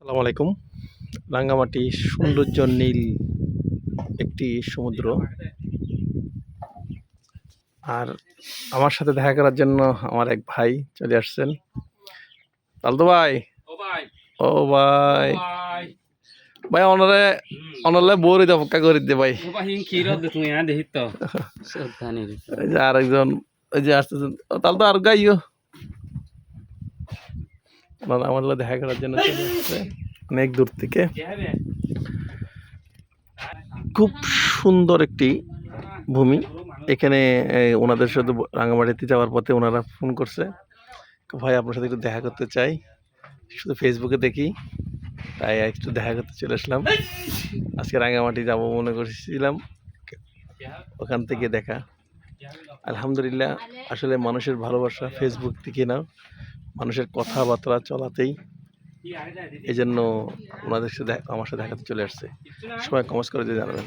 আসসালামু আলাইকুম। রাঙ্গামাটি সৌন্দর্য নীল একটি সমুদ্র। আর আমার সাথে দেখা করার জন্য আমার এক ভাই চলে আসছেন। তালতো ভাই, ও ভাই ও ভাই, ভাই ভাই অনারে অনারলে বোর হইতে অপেক্ষা করে দে ভাই। ও ভাই হিং ক্ষীরত দে তুমি দেখি তো সাবধানে এই যে আরেকজন ওই যে আসতেছেন, তাহলে তো আর গাইও আমার লগে দেখা করার জন্য চলে আসছে অনেক দূর থেকে। খুব সুন্দর একটি ভূমি। এখানে ওনাদের সাথে রাঙামাটিতে যাওয়ার পথে ওনারা ফোন করছে, ভাই আপনার সাথে একটু দেখা করতে চাই, শুধু ফেসবুকে দেখি তাই একটু দেখা করতে চলে আসলাম। আজকে রাঙামাটি যাব মনে করছিলাম, ওখান থেকে দেখা। আলহামদুলিল্লাহ, আসলে মানুষের ভালোবাসা ফেসবুক থেকে না, মানুষের কথাবার্তা চলাতেই, এই জন্য ওনাদের সাথে আমার সাথে দেখাতে চলে আসছে। সবাই কমেন্টস করে দিয়ে জানাবেন।